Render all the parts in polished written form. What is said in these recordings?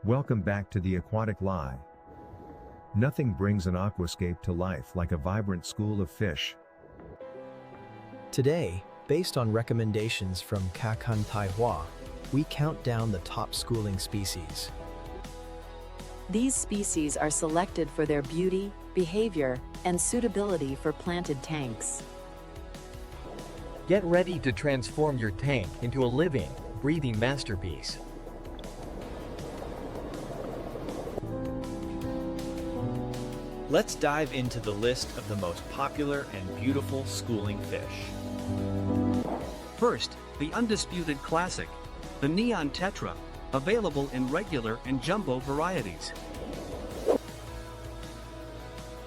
Welcome back to the Aquatic Lie. Nothing brings an aquascape to life like a vibrant school of fish. Today, based on recommendations from Kakan Taihua, we count down the top schooling species. These species are selected for their beauty, behavior, and suitability for planted tanks. Get ready to transform your tank into a living, breathing masterpiece. Let's dive into the list of the most popular and beautiful schooling fish. First, the undisputed classic, the neon tetra, available in regular and jumbo varieties.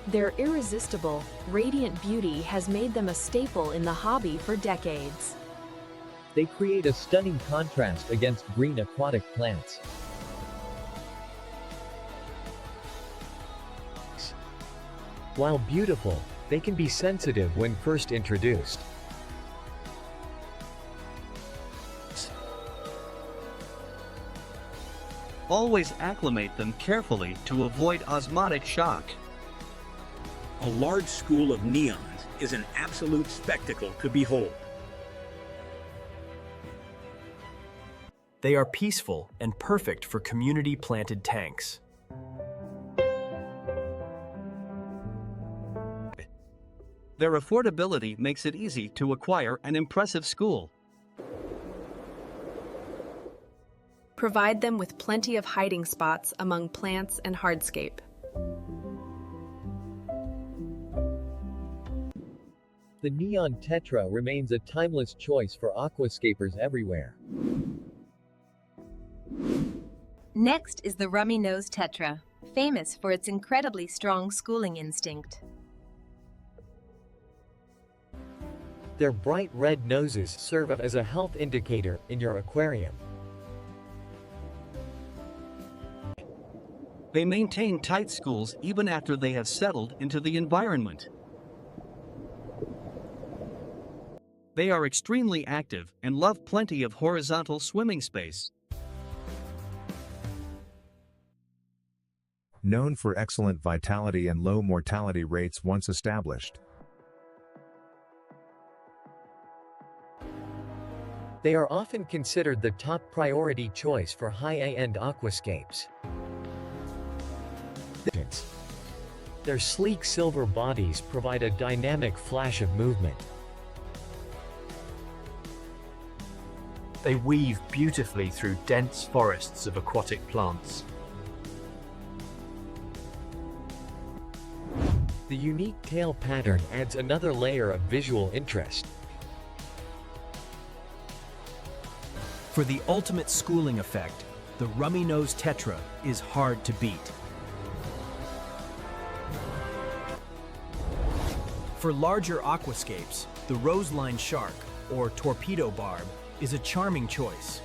Their irresistible, radiant beauty has made them a staple in the hobby for decades. They create a stunning contrast against green aquatic plants. While beautiful, they can be sensitive when first introduced. Always acclimate them carefully to avoid osmotic shock. A large school of neons is an absolute spectacle to behold. They are peaceful and perfect for community-planted tanks. Their affordability makes it easy to acquire an impressive school. Provide them with plenty of hiding spots among plants and hardscape. The neon tetra remains a timeless choice for aquascapers everywhere. Next is the rummy-nosed tetra, famous for its incredibly strong schooling instinct. Their bright red noses serve as a health indicator in your aquarium. They maintain tight schools even after they have settled into the environment. They are extremely active and love plenty of horizontal swimming space. Known for excellent vitality and low mortality rates once established. They are often considered the top priority choice for high-end aquascapes. Their sleek silver bodies provide a dynamic flash of movement. They weave beautifully through dense forests of aquatic plants. The unique tail pattern adds another layer of visual interest. For the ultimate schooling effect, the rummy-nosed tetra is hard to beat. For larger aquascapes, the roseline shark, or torpedo barb, is a charming choice.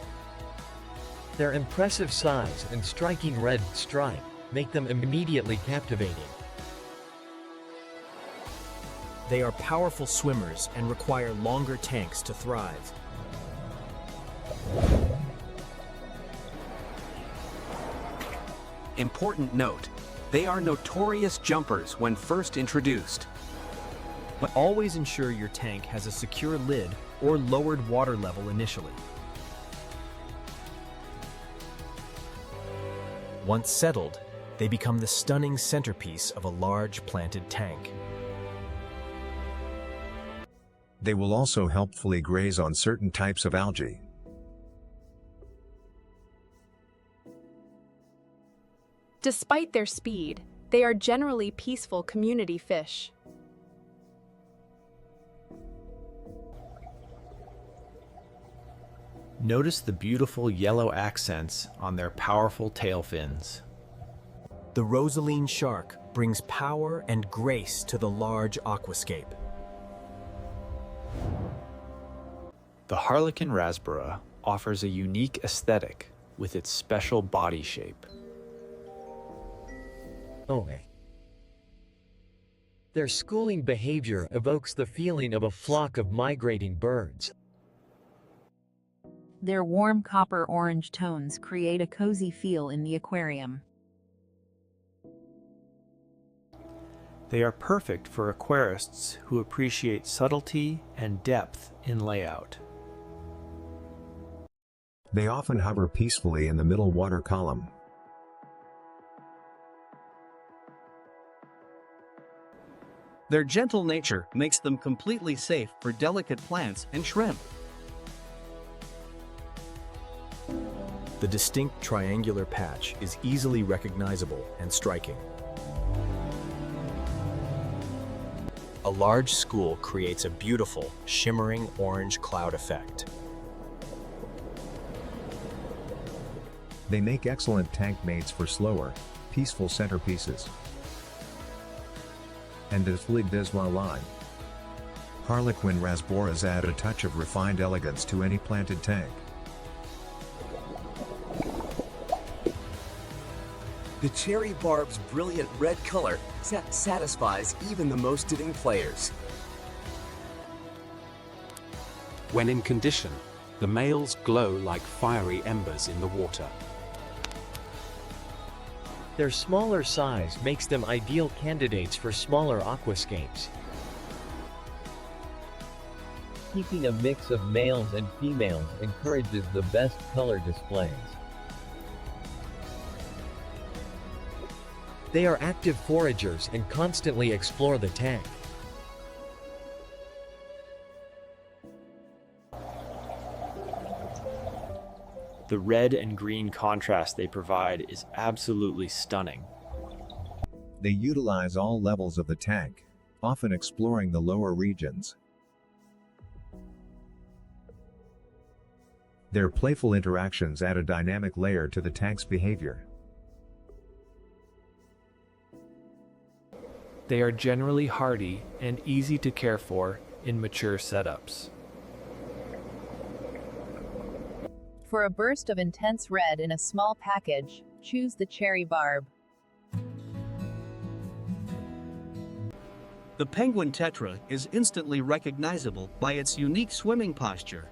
Their impressive size and striking red stripe make them immediately captivating. They are powerful swimmers and require longer tanks to thrive. Important note, they are notorious jumpers when first introduced. But always ensure your tank has a secure lid or lowered water level initially. Once settled, they become the stunning centerpiece of a large planted tank. They will also helpfully graze on certain types of algae. Despite their speed, they are generally peaceful community fish. Notice the beautiful yellow accents on their powerful tail fins. The rosaline shark brings power and grace to the large aquascape. The Harlequin rasbora offers a unique aesthetic with its special body shape. Their schooling behavior evokes the feeling of a flock of migrating birds. Their warm copper orange tones create a cozy feel in the aquarium. They are perfect for aquarists who appreciate subtlety and depth in layout. They often hover peacefully in the middle water column. Their gentle nature makes them completely safe for delicate plants and shrimp. The distinct triangular patch is easily recognizable and striking. A large school creates a beautiful, shimmering orange cloud effect. They make excellent tank mates for slower, peaceful centerpieces. And the Flig des line. Harlequin rasboras add a touch of refined elegance to any planted tank. The cherry barb's brilliant red color satisfies even the most doubting players. When in condition, the males glow like fiery embers in the water. Their smaller size makes them ideal candidates for smaller aquascapes. Keeping a mix of males and females encourages the best color displays. They are active foragers and constantly explore the tank. The red and green contrast they provide is absolutely stunning. They utilize all levels of the tank, often exploring the lower regions. Their playful interactions add a dynamic layer to the tank's behavior. They are generally hardy and easy to care for in mature setups. For a burst of intense red in a small package, choose the cherry barb. The penguin tetra is instantly recognizable by its unique swimming posture.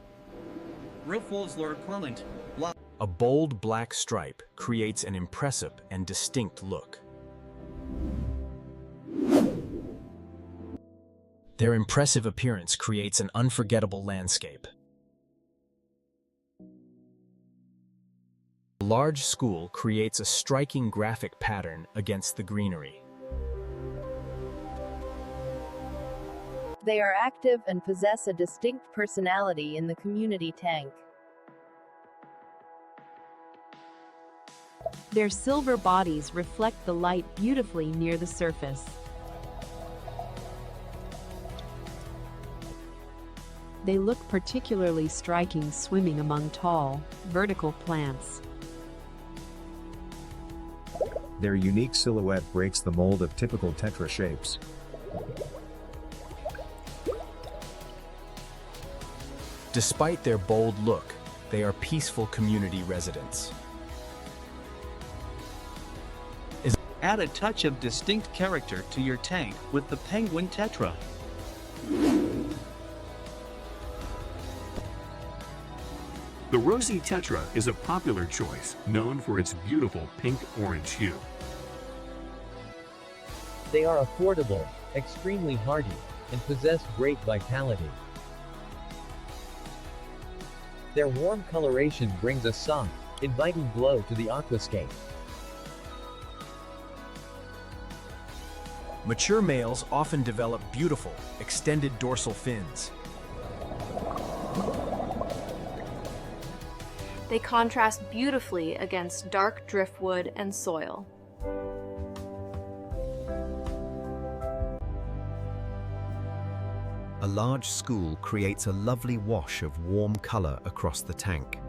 A bold black stripe creates an impressive and distinct look. Their impressive appearance creates an unforgettable landscape. A large school creates a striking graphic pattern against the greenery. They are active and possess a distinct personality in the community tank. Their silver bodies reflect the light beautifully near the surface. They look particularly striking swimming among tall, vertical plants. Their unique silhouette breaks the mold of typical tetra shapes. Despite their bold look, they are peaceful community residents. Add a touch of distinct character to your tank with the penguin tetra. The rosy tetra is a popular choice, known for its beautiful pink-orange hue. They are affordable, extremely hardy, and possess great vitality. Their warm coloration brings a soft, inviting glow to the aquascape. Mature males often develop beautiful, extended dorsal fins. They contrast beautifully against dark driftwood and soil. A large school creates a lovely wash of warm color across the tank.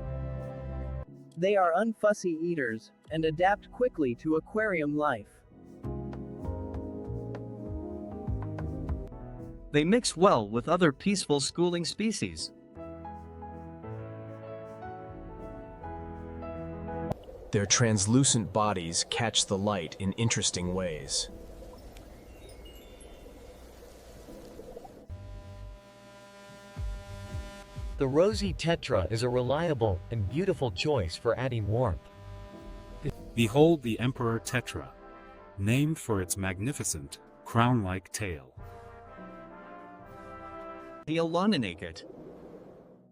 They are unfussy eaters and adapt quickly to aquarium life. They mix well with other peaceful schooling species. Their translucent bodies catch the light in interesting ways. The rosy tetra is a reliable and beautiful choice for adding warmth. Behold the Emperor Tetra, named for its magnificent, crown-like tail. The Aloninaket.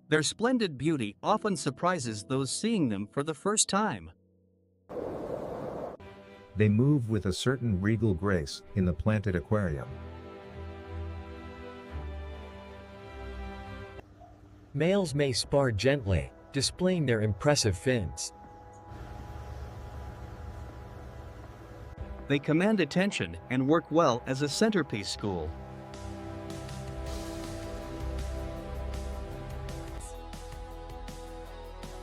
Their splendid beauty often surprises those seeing them for the first time. They move with a certain regal grace in the planted aquarium. Males may spar gently, displaying their impressive fins. They command attention and work well as a centerpiece school.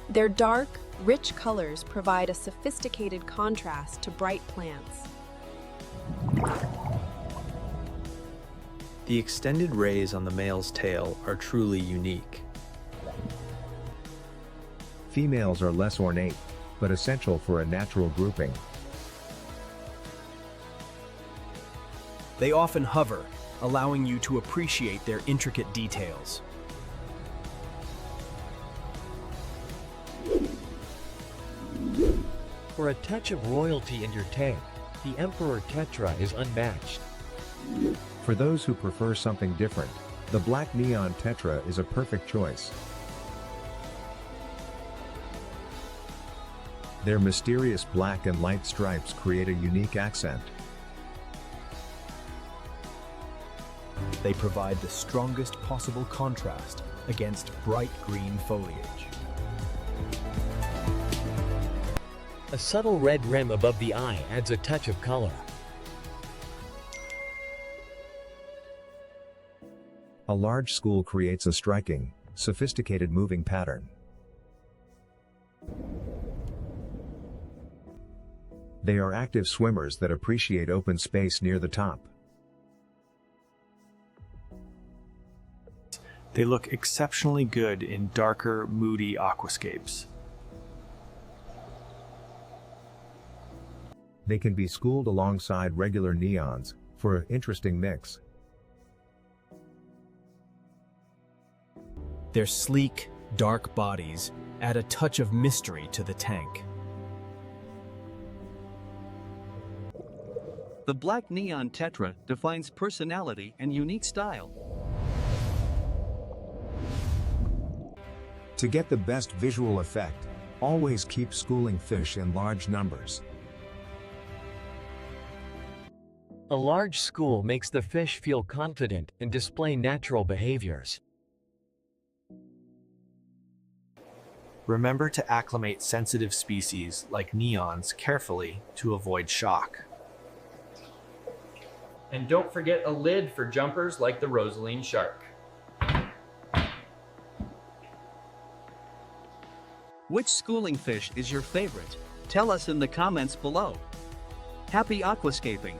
Their dark, rich colors provide a sophisticated contrast to bright plants. The extended rays on the male's tail are truly unique. Females are less ornate, but essential for a natural grouping. They often hover, allowing you to appreciate their intricate details. For a touch of royalty in your tank, the Emperor Tetra is unmatched. For those who prefer something different, the black neon tetra is a perfect choice. Their mysterious black and light stripes create a unique accent. They provide the strongest possible contrast against bright green foliage. A subtle red rim above the eye adds a touch of color. A large school creates a striking, sophisticated moving pattern. They are active swimmers that appreciate open space near the top. They look exceptionally good in darker, moody aquascapes. They can be schooled alongside regular neons for an interesting mix. Their sleek, dark bodies add a touch of mystery to the tank. The black neon tetra defines personality and unique style. To get the best visual effect, always keep schooling fish in large numbers. A large school makes the fish feel confident and display natural behaviors. Remember to acclimate sensitive species like neons carefully to avoid shock. And don't forget a lid for jumpers like the Rosaline shark. Which schooling fish is your favorite? Tell us in the comments below. Happy aquascaping!